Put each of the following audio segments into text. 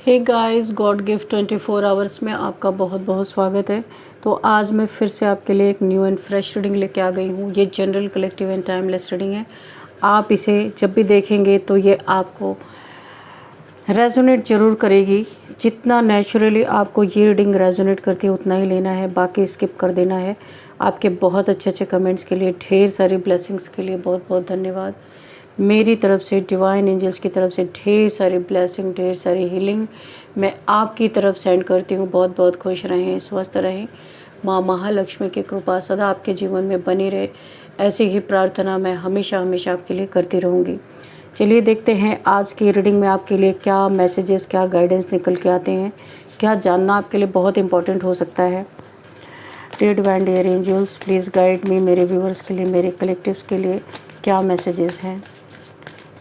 हे guys, God gift 24 hours में आपका बहुत बहुत स्वागत है। तो आज मैं फिर से आपके लिए एक न्यू एंड फ्रेश रीडिंग लेके आ गई हूँ। ये general, collective and timeless reading है। आप इसे जब भी देखेंगे तो ये आपको रेजोनेट ज़रूर करेगी। जितना नेचुरली आपको ये रीडिंग रेजोनेट करती है उतना ही लेना है, बाकी स्किप कर देना है। आपके बहुत अच्छे अच्छे कमेंट्स के लिए, ढेर सारी ब्लेसिंग्स के लिए बहुत बहुत धन्यवाद। मेरी तरफ से, डिवाइन एंजल्स की तरफ से ढेर सारी ब्लेसिंग, ढेर सारी हीलिंग मैं आपकी तरफ सेंड करती हूँ। बहुत बहुत खुश रहें, स्वस्थ रहें। माँ महालक्ष्मी की कृपा सदा आपके जीवन में बनी रहे, ऐसी ही प्रार्थना मैं हमेशा हमेशा आपके लिए करती रहूँगी। चलिए देखते हैं आज की रीडिंग में आपके लिए क्या मैसेजेस, क्या गाइडेंस निकल के आते हैं, क्या जानना आपके लिए बहुत इंपॉर्टेंट हो सकता है। Dear divine dear angels, please guide me. मेरे व्यूवर्स के लिए, मेरे कलेक्टिव्स के लिए क्या मैसेजेस हैं।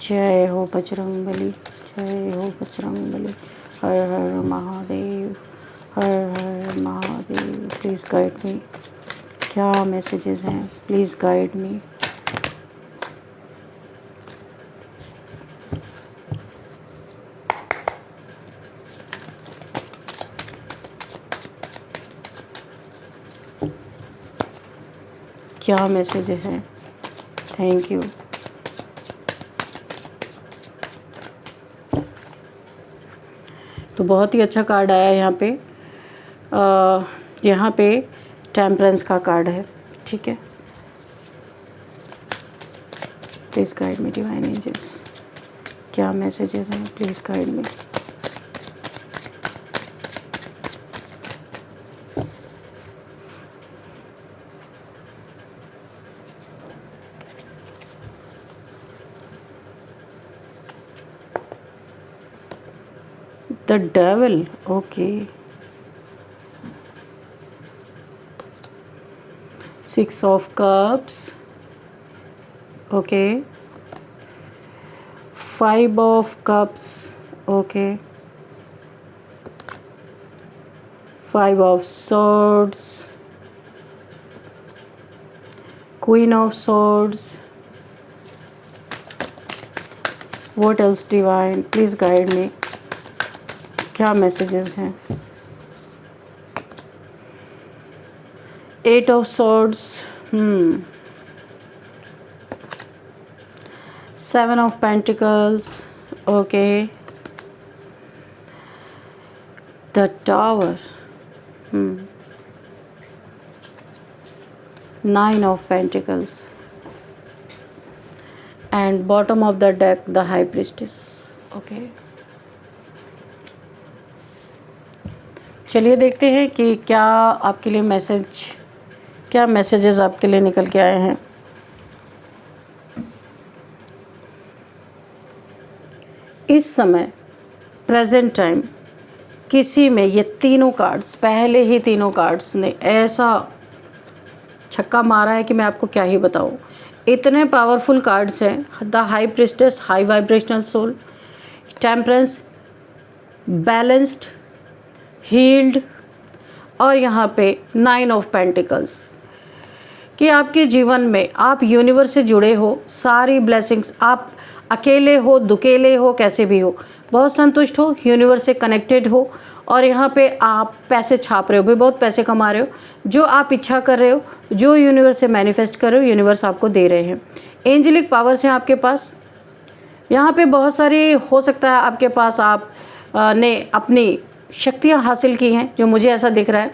जय हो बजरंगबली, जय हो बजरंगबली। हर हर महादेव, हर हर महादेव। Please guide me. क्या मैसेजेस हैं, प्लीज़ गाइड मी। क्या मैसेजेस हैं। Thank you. तो बहुत ही अच्छा कार्ड आया है यहाँ पे टेम्परेंस का कार्ड है। ठीक है, please guide me divine angels. क्या मैसेजेस हैं, please guide me. The devil, okay. 6 of Cups, okay. 5 of Cups, okay. 5 of Swords, Queen of Swords. What else, divine? Please guide me. क्या messages हैं। 8 of Swords, 7 of Pentacles, okay. The Tower, 9 of Pentacles, and bottom of the deck the High Priestess, okay. चलिए देखते हैं कि क्या आपके लिए क्या मैसेजेस आपके लिए निकल के आए हैं। इस समय प्रेजेंट टाइम किसी में ये तीनों कार्ड्स, पहले ही तीनों कार्ड्स ने ऐसा छक्का मारा है कि मैं आपको क्या ही बताऊं। इतने पावरफुल कार्ड्स हैं। The high priestess, high vibrational soul, temperance, balanced, healed, और यहाँ पे 9 ऑफ पेंटिकल्स कि आपके जीवन में आप यूनिवर्स से जुड़े हो। सारी ब्लेसिंग्स, आप अकेले हो, दुकेले हो, कैसे भी हो, बहुत संतुष्ट हो, यूनिवर्स से कनेक्टेड हो। और यहाँ पे आप पैसे छाप रहे हो, भी बहुत पैसे कमा रहे हो। जो आप इच्छा कर रहे हो, जो यूनिवर्स से मैनिफेस्ट कर रहे हो, यूनिवर्स आपको दे रहे हैं। एंजेलिक पावर्स हैं आपके पास। यहाँ पे बहुत सारी, हो सकता है आपके पास आप ने अपनी शक्तियाँ हासिल की हैं, जो मुझे ऐसा दिख रहा है।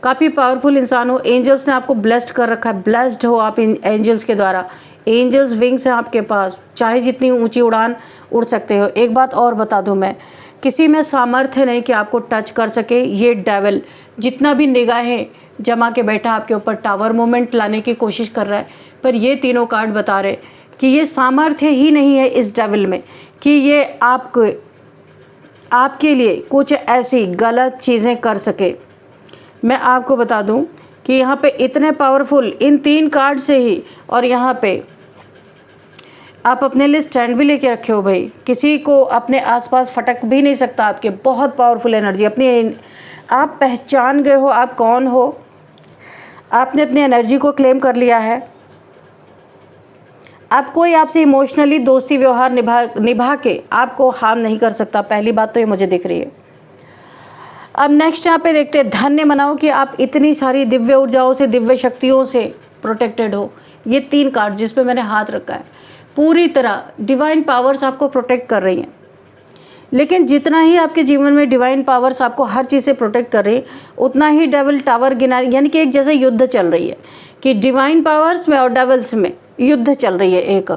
काफ़ी पावरफुल इंसान हो, एंजल्स ने आपको ब्लेस्ड कर रखा है। ब्लेस्ड हो आप इन एंजल्स के द्वारा। एंजल्स विंग्स हैं आपके पास, चाहे जितनी ऊंची उड़ान उड़ सकते हो। एक बात और बता दूं मैं, किसी में सामर्थ्य नहीं कि आपको टच कर सके। ये डेविल जितना भी निगाहें जमा के बैठा आपके ऊपर टावर मोमेंट लाने की कोशिश कर रहा है, पर ये तीनों कार्ड बता रहे कि ये सामर्थ्य ही नहीं है इस डेविल में कि ये आपके लिए कुछ ऐसी गलत चीज़ें कर सके। मैं आपको बता दूं कि यहाँ पे इतने पावरफुल इन 3 कार्ड से ही, और यहाँ पे आप अपने लिए स्टैंड भी लेके रखे हो भाई। किसी को अपने आसपास फटक भी नहीं सकता आपके। बहुत पावरफुल एनर्जी अपनी, आप पहचान गए हो आप कौन हो। आपने अपनी एनर्जी को क्लेम कर लिया है। अब कोई आपसे इमोशनली दोस्ती व्यवहार निभा के आपको हार्म नहीं कर सकता। पहली बात तो ये मुझे दिख रही है। अब नेक्स्ट यहाँ पे देखते हैं, धन्य मनाओ कि आप इतनी सारी दिव्य ऊर्जाओं से, दिव्य शक्तियों से प्रोटेक्टेड हो। ये 3 कार्ड जिस पे मैंने हाथ रखा है, पूरी तरह डिवाइन पावर्स आपको प्रोटेक्ट कर रही हैं। लेकिन जितना ही आपके जीवन में डिवाइन पावर्स आपको हर चीज़ से प्रोटेक्ट कर रही है, उतना ही डेविल टावर गिना, यानी कि एक जैसे युद्ध चल रही है कि डिवाइन पावर्स में और डेविल्स में युद्ध चल रही है एक।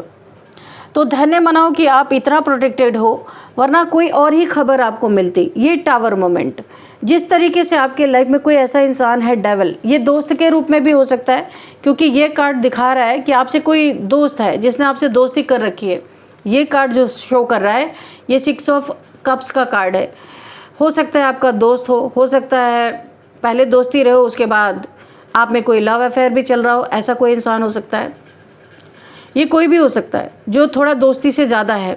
तो धन्य मनाओ कि आप इतना प्रोटेक्टेड हो, वरना कोई और ही खबर आपको मिलती। ये टावर मोमेंट, जिस तरीके से आपके लाइफ में कोई ऐसा इंसान है डेविल, ये दोस्त के रूप में भी हो सकता है, क्योंकि ये कार्ड दिखा रहा है कि आपसे कोई दोस्त है जिसने आपसे दोस्ती कर रखी है। ये कार्ड जो शो कर रहा है, ये 6 ऑफ कप्स का कार्ड है। हो सकता है आपका दोस्त हो सकता है पहले दोस्ती रहे हो, उसके बाद आप में कोई लव अफेयर भी चल रहा हो, ऐसा कोई इंसान हो सकता है। ये कोई भी हो सकता है जो थोड़ा दोस्ती से ज़्यादा है।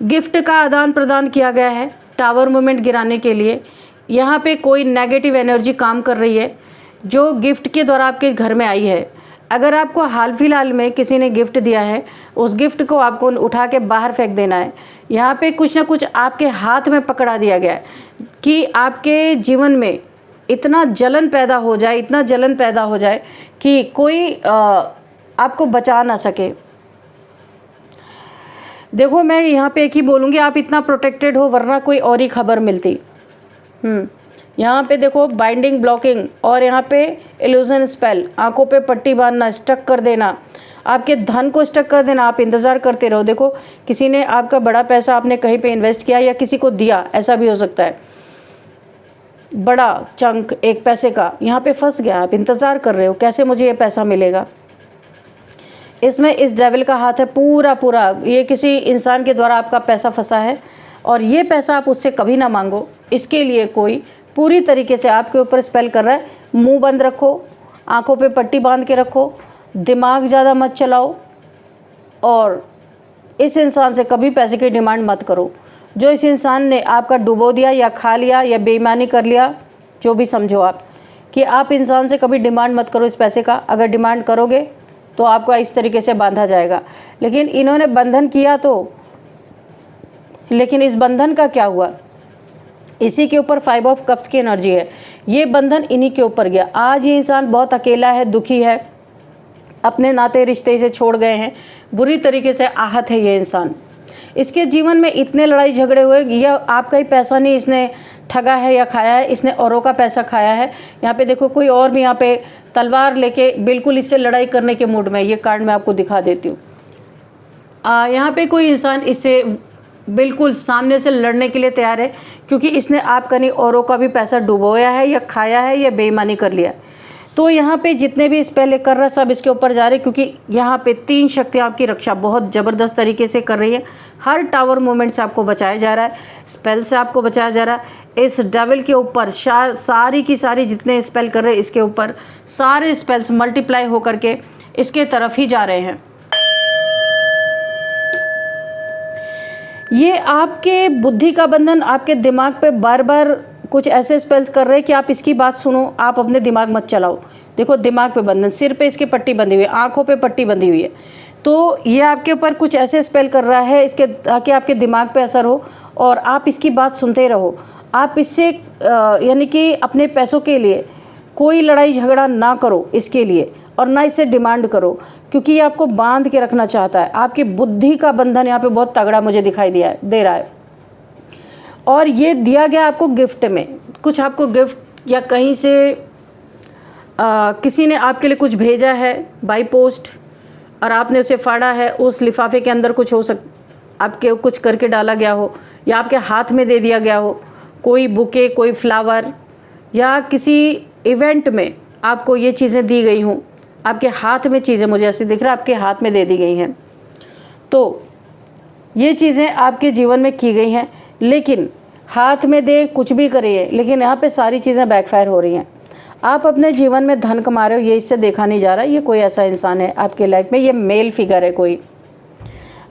गिफ्ट का आदान प्रदान किया गया है टावर मोमेंट गिराने के लिए। यहाँ पे कोई नेगेटिव एनर्जी काम कर रही है जो गिफ्ट के द्वारा आपके घर में आई है। अगर आपको हाल फिलहाल में किसी ने गिफ्ट दिया है, उस गिफ्ट को आपको उठा के बाहर फेंक देना है। यहाँ पे कुछ ना कुछ आपके हाथ में पकड़ा दिया गया है कि आपके जीवन में इतना जलन पैदा हो जाए, इतना जलन पैदा हो जाए कि कोई आपको बचा ना सके। देखो, मैं यहाँ पे एक ही बोलूँगी, आप इतना प्रोटेक्टेड हो, वरना कोई और ही खबर मिलती। यहाँ पे देखो बाइंडिंग, ब्लॉकिंग, और यहाँ पे इल्यूजन स्पेल, आंखों पे पट्टी बांधना, स्टक कर देना, आपके धन को स्टक कर देना। आप इंतज़ार करते रहो। देखो, किसी ने आपका बड़ा पैसा आपने कहीं पे इन्वेस्ट किया या किसी को दिया, ऐसा भी हो सकता है। बड़ा चंक एक पैसे का यहाँ पे फंस गया, आप इंतज़ार कर रहे हो कैसे मुझे ये पैसा मिलेगा। इसमें इस डेविल का हाथ है पूरा। ये किसी इंसान के द्वारा आपका पैसा फंसा है और ये पैसा आप उससे कभी ना मांगो। इसके लिए कोई पूरी तरीके से आपके ऊपर स्पेल कर रहा है। मुंह बंद रखो, आंखों पे पट्टी बांध के रखो, दिमाग ज़्यादा मत चलाओ और इस इंसान से कभी पैसे की डिमांड मत करो। जो इस इंसान ने आपका डुबो दिया या खा लिया या बेईमानी कर लिया, जो भी समझो आप, कि आप इंसान से कभी डिमांड मत करो इस पैसे का। अगर डिमांड करोगे तो आपको इस तरीके से बांधा जाएगा। लेकिन इन्होंने बंधन किया तो, लेकिन इस बंधन का क्या हुआ? इसी के ऊपर 5 ऑफ कप्स की एनर्जी है। ये बंधन इन्हीं के ऊपर गया। आज ये इंसान बहुत अकेला है, दुखी है, अपने नाते रिश्ते से छोड़ गए हैं, बुरी तरीके से आहत है ये इंसान। इसके जीवन में इतने लड़ाई झगड़े हुए, यह आपका ही पैसा नहीं इसने ठगा है या खाया है, इसने औरों का पैसा खाया है। यहाँ पे देखो कोई और भी यहाँ पे तलवार लेके बिल्कुल इससे लड़ाई करने के मूड में। ये कार्ड मैं आपको दिखा देती हूँ। यहाँ पे कोई इंसान इससे बिल्कुल सामने से लड़ने के लिए तैयार है, क्योंकि इसने आपका नहीं औरों का भी पैसा डुबोया है या खाया है या बेईमानी कर लिया है। तो यहाँ पे जितने भी स्पेल कर रहा है सब इसके ऊपर जा रहे हैं, क्योंकि यहाँ पे 3 शक्तियाँ आपकी रक्षा बहुत ज़बरदस्त तरीके से कर रही है। हर टावर मोमेंट से आपको बचाया जा रहा है, स्पेल से आपको बचाया जा रहा है। इस डेविल के ऊपर सारी की सारी जितने स्पेल कर रहे हैं, इसके ऊपर सारे स्पेल्स मल्टीप्लाई होकर के इसके तरफ ही जा रहे हैं। ये आपके बुद्धि का बंधन आपके दिमाग पे बार बार कुछ ऐसे स्पेल्स कर रहे हैं कि आप इसकी बात सुनो, आप अपने दिमाग मत चलाओ। देखो दिमाग पे बंधन, सिर पे इसके पट्टी बंधी हुई है, आंखों पे पट्टी बंधी हुई है। तो ये आपके ऊपर कुछ ऐसे स्पेल कर रहा है इसके, ताकि आपके दिमाग पे असर हो और आप इसकी बात सुनते रहो। आप इससे यानी कि अपने पैसों के लिए कोई लड़ाई झगड़ा ना करो इसके लिए, और ना इससे डिमांड करो, क्योंकि ये आपको बांध के रखना चाहता है। आपकी बुद्धि का बंधन यहाँ पे बहुत तगड़ा मुझे दिखाई दे रहा है। और ये दिया गया आपको गिफ्ट में, कुछ आपको गिफ्ट या कहीं से किसी ने आपके लिए कुछ भेजा है बाई पोस्ट और आपने उसे फाड़ा है। उस लिफाफे के अंदर कुछ आपके कुछ करके डाला गया हो या आपके हाथ में दे दिया गया हो, कोई बुके, कोई फ्लावर, या किसी इवेंट में आपको ये चीज़ें दी गई हों। आपके हाथ में चीज़ें, मुझे ऐसे दिख रहा है आपके हाथ में दे दी गई हैं। तो ये चीज़ें आपके जीवन में की गई हैं, लेकिन हाथ में दे कुछ भी करिए, लेकिन यहाँ पे सारी चीज़ें बैकफायर हो रही हैं। आप अपने जीवन में धन कमा रहे हो, ये इससे देखा नहीं जा रहा। ये कोई ऐसा इंसान है आपके लाइफ में, ये मेल फिगर है कोई,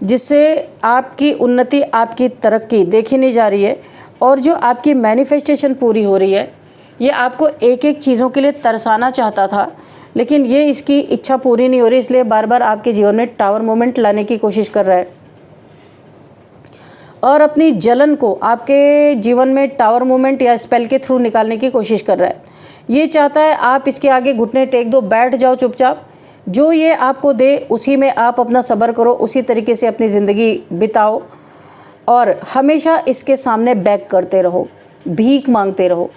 जिससे आपकी उन्नति, आपकी तरक्की देखी नहीं जा रही है। और जो आपकी मैनिफेस्टेशन पूरी हो रही है, ये आपको एक एक चीज़ों के लिए तरसाना चाहता था, लेकिन ये इसकी इच्छा पूरी नहीं हो रही, इसलिए बार बार आपके जीवन में टावर मोमेंट लाने की कोशिश कर रहा है। और अपनी जलन को आपके जीवन में टावर मूवमेंट या स्पेल के थ्रू निकालने की कोशिश कर रहा है। ये चाहता है आप इसके आगे घुटने टेक दो, बैठ जाओ चुपचाप, जो ये आपको दे उसी में आप अपना सब्र करो, उसी तरीके से अपनी ज़िंदगी बिताओ और हमेशा इसके सामने बैक करते रहो, भीख मांगते रहो।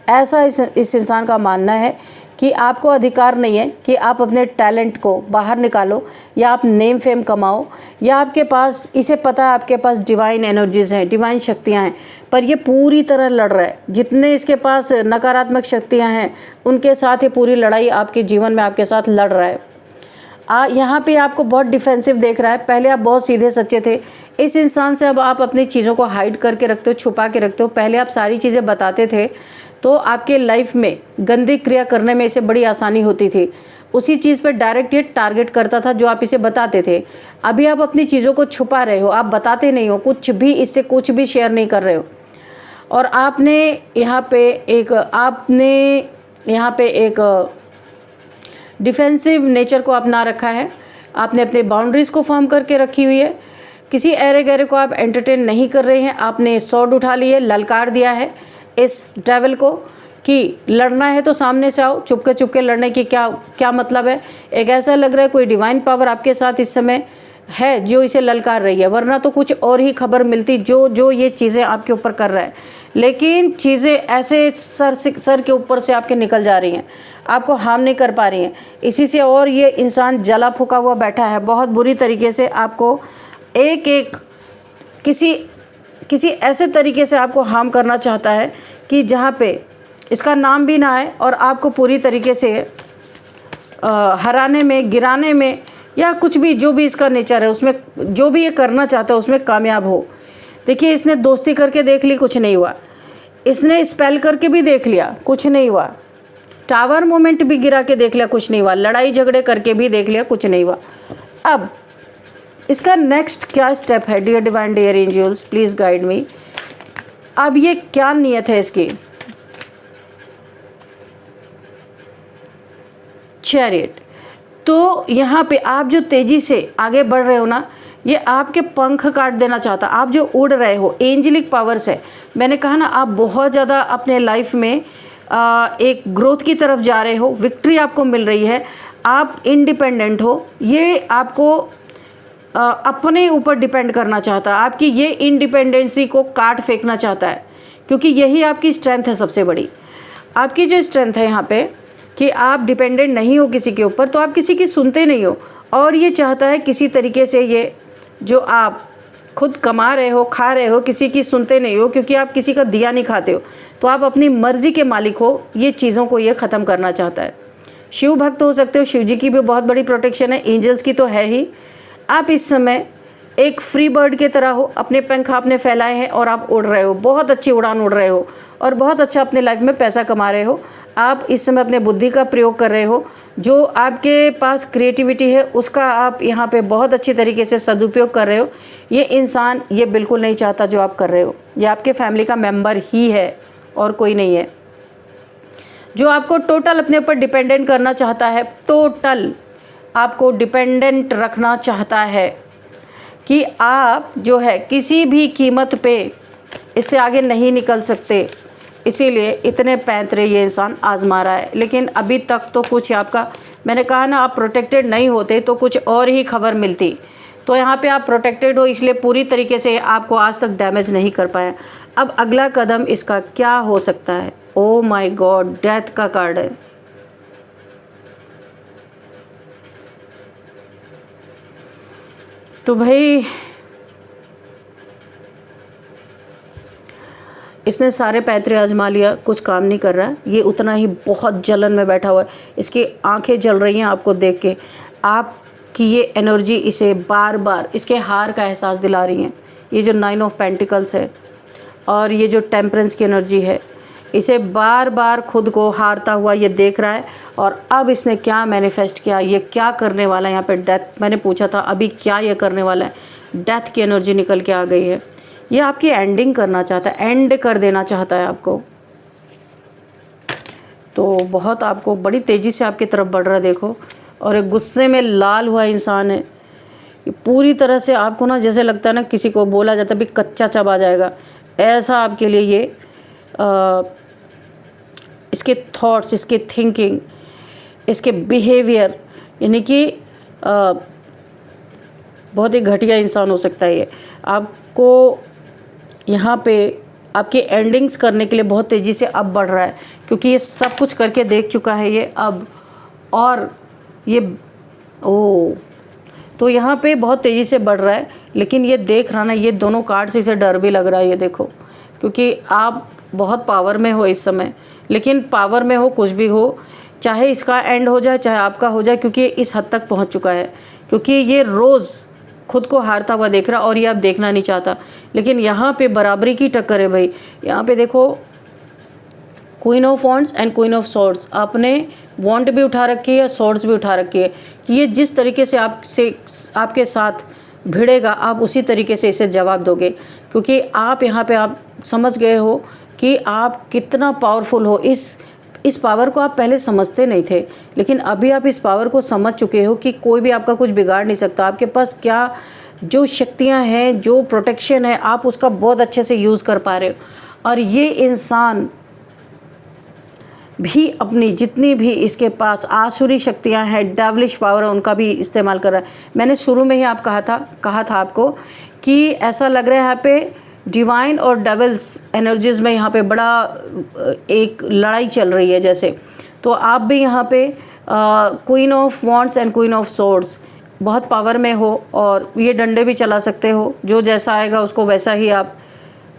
ऐसा इस इंसान का मानना है कि आपको अधिकार नहीं है कि आप अपने टैलेंट को बाहर निकालो या आप नेम फेम कमाओ, या आपके पास, इसे पता है आपके पास डिवाइन एनर्जीज़ हैं, डिवाइन शक्तियां हैं, पर ये पूरी तरह लड़ रहा है। जितने इसके पास नकारात्मक शक्तियां हैं उनके साथ ये पूरी लड़ाई आपके जीवन में आपके साथ लड़ रहा है। यहाँ पे आपको बहुत डिफेंसिव देख रहा है। पहले आप बहुत सीधे सच्चे थे, इस इंसान से अब आप अपनी चीज़ों को हाइड करके रखते हो, छुपा के रखते हो। पहले आप सारी चीज़ें बताते थे तो आपके लाइफ में गंदी क्रिया करने में इसे बड़ी आसानी होती थी, उसी चीज़ पे डायरेक्ट ये टारगेट करता था जो आप इसे बताते थे। अभी आप अपनी चीज़ों को छुपा रहे हो, आप बताते नहीं हो, कुछ भी इससे कुछ भी शेयर नहीं कर रहे हो। और आपने यहाँ पे एक डिफेंसिव नेचर को अपना रखा है। आपने अपने बाउंड्रीज़ को फॉर्म करके रखी हुई है। किसी ऐरे गहरे को आप एंटरटेन नहीं कर रहे हैं। आपने सॉर्ड उठा लिए, ललकार दिया है इस डेविल को कि लड़ना है तो सामने से आओ। चुपके लड़ने की क्या मतलब है। एक ऐसा लग रहा है कोई डिवाइन पावर आपके साथ इस समय है जो इसे ललकार रही है, वरना तो कुछ और ही खबर मिलती जो ये चीज़ें आपके ऊपर कर रहा है। लेकिन चीज़ें ऐसे सर के ऊपर से आपके निकल जा रही हैं, आपको हार्म नहीं कर पा रही हैं। इसी से और ये इंसान जला फूका हुआ बैठा है, बहुत बुरी तरीके से आपको एक किसी ऐसे तरीके से आपको हार्म करना चाहता है कि जहाँ पे इसका नाम भी ना आए और आपको पूरी तरीके से हराने में, गिराने में, या कुछ भी जो भी इसका नेचर है उसमें जो भी ये करना चाहता है उसमें कामयाब हो। देखिए, इसने दोस्ती करके देख ली, कुछ नहीं हुआ। इसने स्पेल करके भी देख लिया, कुछ नहीं हुआ। टावर मोमेंट भी गिरा के देख लिया, कुछ नहीं हुआ। लड़ाई झगड़े करके भी देख लिया, कुछ नहीं हुआ। अब इसका नेक्स्ट क्या स्टेप है? Dear divine, dear angels, please guide me. अब ये क्या नियत है इसकी? चैरियट। तो यहाँ पे आप जो तेज़ी से आगे बढ़ रहे हो ना, ये आपके पंख काट देना चाहता। आप जो उड़ रहे हो, एंजेलिक पावर्स है। मैंने कहा ना, आप बहुत ज़्यादा अपने लाइफ में एक ग्रोथ की तरफ जा रहे हो, विक्ट्री आपको मिल रही है, आप इंडिपेंडेंट हो। ये आपको अपने ऊपर डिपेंड करना चाहता है, आपकी ये इंडिपेंडेंसी को काट फेंकना चाहता है, क्योंकि यही आपकी स्ट्रेंथ है सबसे बड़ी। आपकी जो स्ट्रेंथ है यहाँ पे कि आप डिपेंडेंट नहीं हो किसी के ऊपर, तो आप किसी की सुनते नहीं हो। और ये चाहता है किसी तरीके से ये जो आप खुद कमा रहे हो, खा रहे हो, किसी की सुनते नहीं हो, क्योंकि आप किसी का दिया नहीं खाते हो, तो आप अपनी मर्ज़ी के मालिक हो। ये चीज़ों को ये ख़त्म करना चाहता है। शिव भक्त हो सकते हो, शिव जी की भी बहुत बड़ी प्रोटेक्शन है, एंजल्स की तो है ही। आप इस समय एक फ्री बर्ड की तरह हो, अपने पंख आपने फैलाए हैं और आप उड़ रहे हो, बहुत अच्छी उड़ान उड़ रहे हो और बहुत अच्छा अपने लाइफ में पैसा कमा रहे हो। आप इस समय अपने बुद्धि का प्रयोग कर रहे हो, जो आपके पास क्रिएटिविटी है उसका आप यहाँ पे बहुत अच्छी तरीके से सदुपयोग कर रहे हो। ये इंसान ये बिल्कुल नहीं चाहता जो आप कर रहे हो। ये आपके फैमिली का मेंबर ही है और कोई नहीं है, जो आपको टोटल अपने ऊपर डिपेंडेंट करना चाहता है। टोटल आपको डिपेंडेंट रखना चाहता है कि आप जो है किसी भी कीमत पे इससे आगे नहीं निकल सकते। इसीलिए इतने पैंतरे ये इंसान आजमा रहा है। लेकिन अभी तक तो कुछ आपका, मैंने कहा ना, आप प्रोटेक्टेड नहीं होते तो कुछ और ही खबर मिलती। तो यहाँ पे आप प्रोटेक्टेड हो, इसलिए पूरी तरीके से आपको आज तक डैमेज नहीं कर पाया। अब अगला कदम इसका क्या हो सकता है? ओ माय गॉड, डेथ का कार्ड है। तो भाई इसने सारे पैतरे आजमा लिया, कुछ काम नहीं कर रहा है। ये उतना ही बहुत जलन में बैठा हुआ है, इसकी आंखें जल रही हैं आपको देख के। आपकी ये एनर्जी इसे बार बार इसके हार का एहसास दिला रही हैं। ये जो 9 ऑफ पेंटिकल्स है और ये जो टेम्परेंस की एनर्जी है, इसे बार बार खुद को हारता हुआ ये देख रहा है। और अब इसने क्या मैनिफेस्ट किया, ये क्या करने वाला है? यहाँ पे डेथ, मैंने पूछा था अभी क्या ये करने वाला है। डेथ की एनर्जी निकल के आ गई है। ये आपकी एंडिंग करना चाहता है, एंड कर देना चाहता है आपको। तो बहुत आपको बड़ी तेज़ी से आपकी तरफ बढ़ रहा है, देखो। और एक गुस्से में लाल हुआ इंसान है ये पूरी तरह से आपको ना जैसे लगता है ना किसी को बोला जाता है भी कच्चा चबा जाएगा, ऐसा आपके लिए ये इसके थॉट्स, इसके थिंकिंग, इसके बिहेवियर, यानी कि बहुत ही घटिया इंसान हो सकता है ये। आपको यहाँ पे आपकी एंडिंग्स करने के लिए बहुत तेज़ी से अब बढ़ रहा है, क्योंकि ये सब कुछ करके देख चुका है ये अब, और ये तो यहाँ पे बहुत तेज़ी से बढ़ रहा है। लेकिन ये देख रहा ना, ये दोनों कार्ड से इसे डर भी लग रहा है, ये देखो, क्योंकि आप बहुत पावर में हो इस समय। लेकिन पावर में हो, कुछ भी हो, चाहे इसका एंड हो जाए चाहे आपका हो जाए, क्योंकि इस हद तक पहुँच चुका है, क्योंकि ये रोज़ खुद को हारता हुआ देख रहा और ये आप देखना नहीं चाहता। लेकिन यहाँ पे बराबरी की टक्कर है भाई। यहाँ पे देखो, queen of wands and queen of swords, आपने वॉन्ड भी उठा रखी है, सॉर्ड्स भी उठा रखी है कि ये जिस तरीके से आपके साथ भिड़ेगा, आप उसी तरीके से इसे जवाब दोगे, क्योंकि आप यहाँ पे आप समझ गए हो कि आप कितना पावरफुल हो। इस पावर को आप पहले समझते नहीं थे, लेकिन अभी आप इस पावर को समझ चुके हो कि कोई भी आपका कुछ बिगाड़ नहीं सकता। आपके पास क्या जो शक्तियाँ हैं, जो प्रोटेक्शन है, आप उसका बहुत अच्छे से यूज़ कर पा रहे हो। और ये इंसान भी अपनी जितनी भी इसके पास आसुरी शक्तियां हैं, डेविलिश पावर है, उनका भी इस्तेमाल कर रहा है। मैंने शुरू में ही आप कहा था आपको कि ऐसा लग रहा है यहाँ पे डिवाइन और डेविल्स एनर्जीज़ में यहाँ पे बड़ा एक लड़ाई चल रही है जैसे। तो आप भी यहाँ पे queen of wands and queen of swords बहुत पावर में हो, और ये डंडे भी चला सकते हो, जो जैसा आएगा उसको वैसा ही आप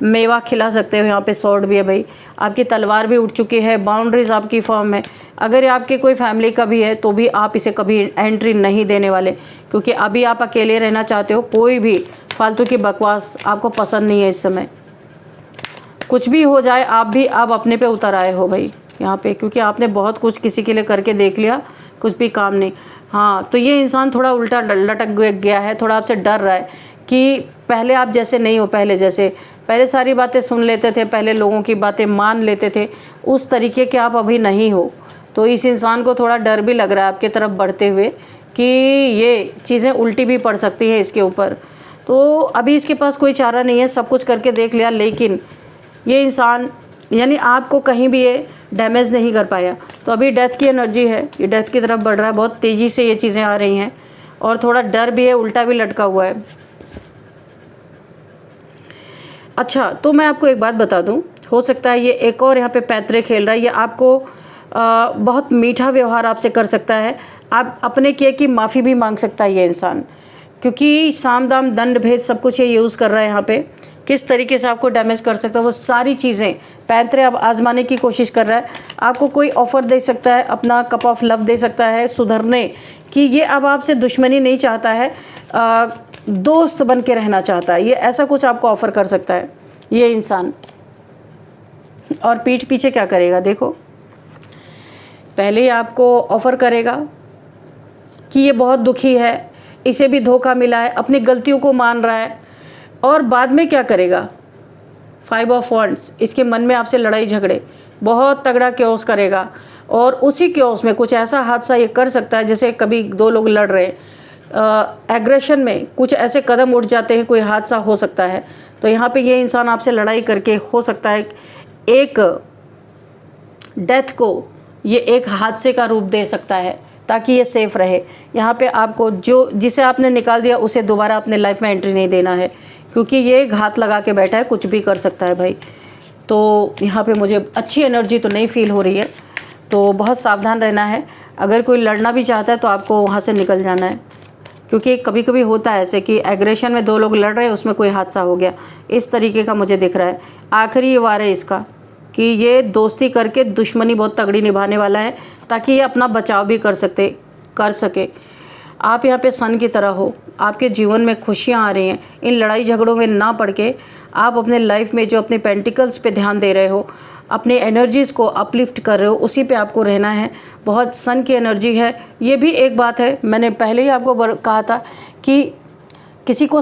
मेवा खिला सकते हो। यहाँ पे सॉर्ड भी है भाई, आपकी तलवार भी उठ चुकी है, बाउंड्रीज आपकी फर्म है। अगर ये आपके कोई फैमिली का भी है तो भी आप इसे कभी एंट्री नहीं देने वाले, क्योंकि अभी आप अकेले रहना चाहते हो। कोई भी फालतू की बकवास आपको पसंद नहीं है इस समय। कुछ भी हो जाए, आप भी अब अपने पे उतर आए हो भाई यहाँ पे, क्योंकि आपने बहुत कुछ किसी के लिए करके देख लिया, कुछ भी काम नहीं। हाँ, तो ये इंसान थोड़ा उल्टा लटक गया है, थोड़ा आपसे डर रहा है कि पहले आप जैसे नहीं हो, पहले जैसे, पहले सारी बातें सुन लेते थे, पहले लोगों की बातें मान लेते थे, उस तरीके के आप अभी नहीं हो। तो इस इंसान को थोड़ा डर भी लग रहा है आपकी तरफ बढ़ते हुए कि ये चीज़ें उल्टी भी पड़ सकती हैं इसके ऊपर। तो अभी इसके पास कोई चारा नहीं है, सब कुछ करके देख लिया, लेकिन ये इंसान यानी आपको कहीं भी ये डैमेज नहीं कर पाया। तो अभी डेथ की एनर्जी है, ये डेथ की तरफ बढ़ रहा है, बहुत तेज़ी से ये चीज़ें आ रही हैं, और थोड़ा डर भी है, उल्टा भी लटका हुआ है। अच्छा, तो मैं आपको एक बात बता दूं, हो सकता है ये एक और यहाँ पे पैतरे खेल रहा है, ये आपको बहुत मीठा व्यवहार आपसे कर सकता है, आप अपने किए की माफ़ी भी मांग सकता है ये इंसान, क्योंकि साम दाम दंड भेद सब कुछ ये यूज़ कर रहा है यहाँ पे। किस तरीके से आपको डैमेज कर सकता है वो सारी चीज़ें पैतरे अब आजमाने की कोशिश कर रहा है। आपको कोई ऑफ़र दे सकता है, अपना कप ऑफ लव दे सकता है सुधरने कि ये अब आपसे दुश्मनी नहीं चाहता है, दोस्त बन के रहना चाहता है, ये ऐसा कुछ आपको ऑफ़र कर सकता है ये इंसान। और पीठ पीछे क्या करेगा देखो, पहले ही आपको ऑफ़र करेगा कि ये बहुत दुखी है, इसे भी धोखा मिला है, अपनी गलतियों को मान रहा है, और बाद में क्या करेगा, 5 ऑफ वॉन्ड्स, इसके मन में आपसे लड़ाई झगड़े, बहुत तगड़ा क्योस करेगा, और उसी क्योस में कुछ ऐसा हादसा ये कर सकता है, जैसे कभी दो लोग लड़ रहे हैं, एग्रेशन में कुछ ऐसे कदम उठ जाते हैं, कोई हादसा हो सकता है। तो यहाँ पे ये इंसान आपसे लड़ाई करके हो सकता है एक डेथ को ये एक हादसे का रूप दे सकता है, ताकि ये सेफ़ रहे। यहाँ पे आपको जिसे आपने निकाल दिया उसे दोबारा अपने लाइफ में एंट्री नहीं देना है, क्योंकि ये घात लगा के बैठा है, कुछ भी कर सकता है भाई। तो यहाँ पे मुझे अच्छी एनर्जी तो नहीं फील हो रही है, तो बहुत सावधान रहना है। अगर कोई लड़ना भी चाहता है तो आपको वहाँ से निकल जाना है, क्योंकि कभी कभी होता है ऐसे कि एग्रेशन में दो लोग लड़ रहे हैं, उसमें कोई हादसा हो गया, इस तरीके का मुझे दिख रहा है। आखिरी वार है इसका कि ये दोस्ती करके दुश्मनी बहुत तगड़ी निभाने वाला है, ताकि ये अपना बचाव भी कर सके। आप यहाँ पे सन की तरह हो, आपके जीवन में खुशियाँ आ रही हैं, इन लड़ाई झगड़ों में ना पड़ के आप अपने लाइफ में जो अपने पेंटिकल्स पे ध्यान दे रहे हो, अपने एनर्जीज़ को अपलिफ्ट कर रहे हो, उसी पे आपको रहना है। बहुत सन की एनर्जी है। ये भी एक बात है, मैंने पहले ही आपको कहा था कि किसी को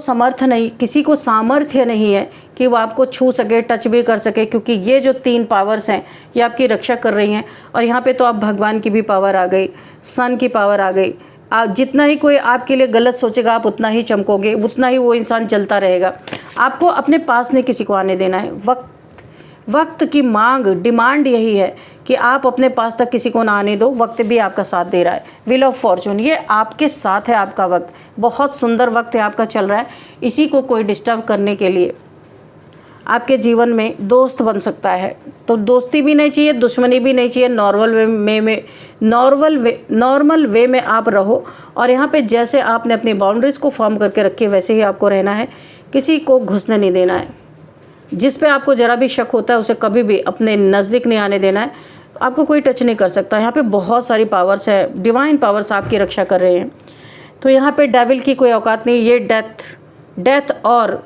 सामर्थ्य नहीं है कि वो आपको छू सके, टच भी कर सके, क्योंकि ये जो 3 पावर्स हैं ये आपकी रक्षा कर रही हैं। और यहाँ पे तो आप भगवान की भी पावर आ गई, सन की पावर आ गई, आप जितना ही कोई आपके लिए गलत सोचेगा आप उतना ही चमकोगे, उतना ही वो इंसान चलता रहेगा। आपको अपने पास नहीं किसी को आने देना है। वक्त की मांग, डिमांड यही है कि आप अपने पास तक किसी को ना आने दो। वक्त भी आपका साथ दे रहा है। व्हील ऑफ फॉर्चून, ये आपके साथ है। आपका वक्त बहुत सुंदर वक्त है आपका चल रहा है। इसी को कोई डिस्टर्ब करने के लिए आपके जीवन में दोस्त बन सकता है। तो दोस्ती भी नहीं चाहिए, दुश्मनी भी नहीं चाहिए। नॉर्मल वे में आप रहो। और यहाँ पे जैसे आपने अपनी बाउंड्रीज़ को फॉर्म करके रखी है वैसे ही आपको रहना है। किसी को घुसने नहीं देना है। जिस पे आपको ज़रा भी शक होता है उसे कभी भी अपने नज़दीक नहीं आने देना है। आपको कोई टच नहीं कर सकता। यहाँ पे बहुत सारी पावर्स है, डिवाइन पावर्स आपकी रक्षा कर रहे हैं। तो यहाँ पे डेविल की कोई औकात नहीं। ये डेथ और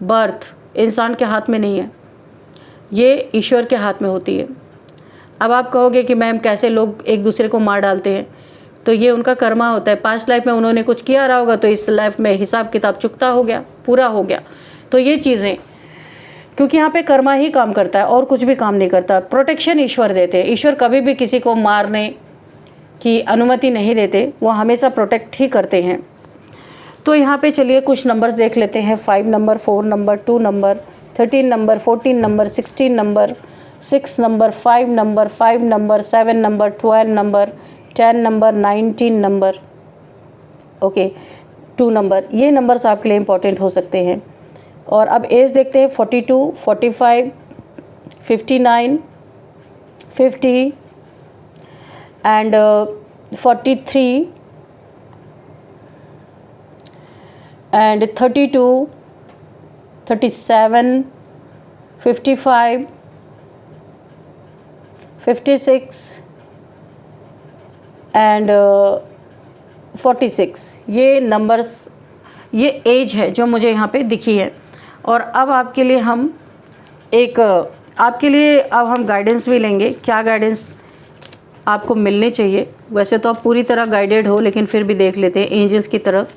बर्थ इंसान के हाथ में नहीं है, ये ईश्वर के हाथ में होती है। अब आप कहोगे कि मैम कैसे लोग एक दूसरे को मार डालते हैं, तो ये उनका कर्मा होता है। पास्ट लाइफ में उन्होंने कुछ किया रहा होगा तो इस लाइफ में हिसाब किताब चुकता हो गया, पूरा हो गया। तो ये चीज़ें, क्योंकि यहाँ पे कर्मा ही काम करता है और कुछ भी काम नहीं करता। प्रोटेक्शन ईश्वर देते हैं। ईश्वर कभी भी किसी को मारने की अनुमति नहीं देते, वो हमेशा प्रोटेक्ट ही करते हैं। तो यहाँ पे चलिए कुछ नंबर्स देख लेते हैं। 5 number, 4 number, 2 number, 13 number, 14 number, 16 number, 6 number, 5 number, 5 number, 7 number, 12 number, 10 number, 19 number, okay, 2 number. ये नंबर्स आपके लिए इम्पोर्टेंट हो सकते हैं। और अब एज देखते हैं। 42, 45, 59, 50 एंड 43 and 32, 37, 55, 56 and 46। ये नंबर्स, ये एज है जो मुझे यहाँ पे दिखी है। और अब आपके लिए हम अब हम गाइडेंस भी लेंगे। क्या गाइडेंस आपको मिलनी चाहिए? वैसे तो आप पूरी तरह गाइडेड हो, लेकिन फिर भी देख लेते हैं एंजल्स की तरफ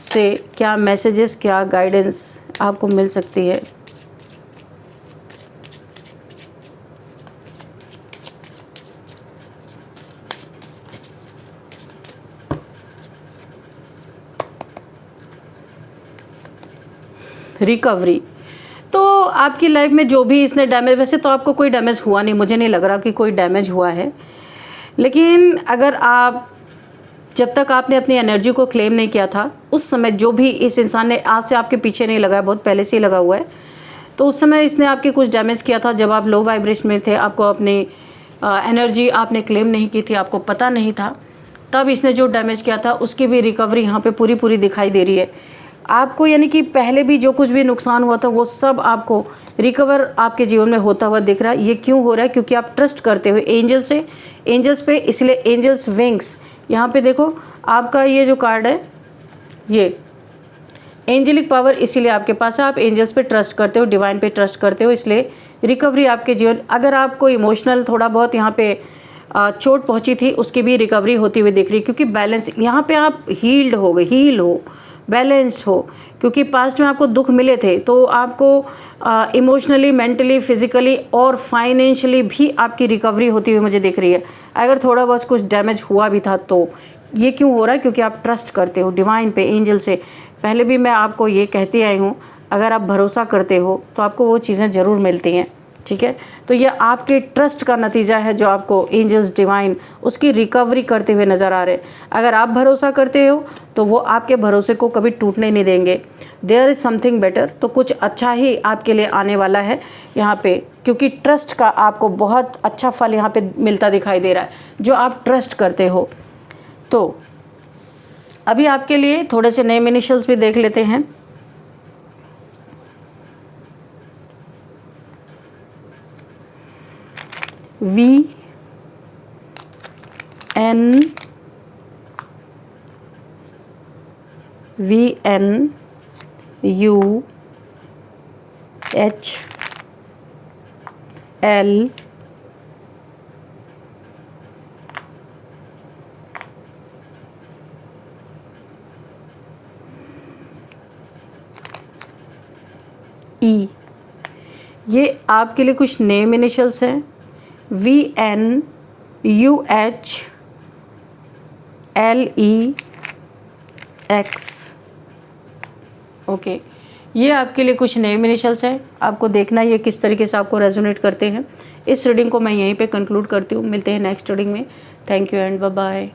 से क्या मैसेजेस, क्या गाइडेंस आपको मिल सकती है। रिकवरी, तो आपकी लाइफ में जो भी इसने डैमेज, वैसे तो आपको कोई डैमेज हुआ नहीं, मुझे नहीं लग रहा कि कोई डैमेज हुआ है। लेकिन अगर आप, जब तक आपने अपनी एनर्जी को क्लेम नहीं किया था, उस समय जो भी इस इंसान ने, आज से आपके पीछे नहीं लगा है, बहुत पहले से ही लगा हुआ है, तो उस समय इसने आपकी कुछ डैमेज किया था। जब आप लो वाइब्रेशन में थे, आपको अपनी एनर्जी आपने क्लेम नहीं की थी, आपको पता नहीं था, तब इसने जो डैमेज किया था उसकी भी रिकवरी यहाँ पे पूरी दिखाई दे रही है आपको। यानी कि पहले भी जो कुछ भी नुकसान हुआ था वो सब आपको रिकवर आपके जीवन में होता हुआ दिख रहा है। ये क्यों हो रहा है? क्योंकि आप ट्रस्ट करते हो एंजल्स पे, इसलिए एंजल्स विंग्स। यहाँ पे देखो आपका ये जो कार्ड है, ये एंजेलिक पावर इसीलिए आपके पास है। आप एंजल्स पे ट्रस्ट करते हो, डिवाइन पे ट्रस्ट करते हो, इसलिए रिकवरी आपके जीवन। अगर आपको इमोशनल थोड़ा बहुत यहाँ पे चोट पहुँची थी, उसकी भी रिकवरी होती हुई दिख रही है। क्योंकि बैलेंस यहाँ पे आप हील हो, बैलेंस्ड हो। क्योंकि पास्ट में आपको दुख मिले थे, तो आपको इमोशनली, मेंटली, फिजिकली और फाइनेंशियली भी आपकी रिकवरी होती हुई मुझे दिख रही है। अगर थोड़ा बहुत कुछ डैमेज हुआ भी था तो ये क्यों हो रहा है? क्योंकि आप ट्रस्ट करते हो डिवाइन पे, एंजल से। पहले भी मैं आपको ये कहती आई हूँ, अगर आप भरोसा करते हो तो आपको वो चीज़ें ज़रूर मिलती हैं, ठीक है। तो ये आपके ट्रस्ट का नतीजा है जो आपको एंजल्स, डिवाइन उसकी रिकवरी करते हुए नज़र आ रहे हैं। अगर आप भरोसा करते हो तो वो आपके भरोसे को कभी टूटने नहीं देंगे। देयर इज़ समथिंग बेटर, तो कुछ अच्छा ही आपके लिए आने वाला है यहाँ पे, क्योंकि ट्रस्ट का आपको बहुत अच्छा फल यहाँ पे मिलता दिखाई दे रहा है, जो आप ट्रस्ट करते हो। तो अभी आपके लिए थोड़े से नेम इनिशियल्स भी देख लेते हैं। VN UHL E। ये आपके लिए कुछ नेम इनिशियल्स हैं। VN UHLE x. ओके, ये आपके लिए कुछ नेम इनिशियल्स हैं, आपको देखना है ये किस तरीके से आपको रेजोनेट करते हैं। इस रीडिंग को मैं यहीं पे कंक्लूड करती हूँ, मिलते हैं नेक्स्ट रीडिंग में। Thank you and bye bye.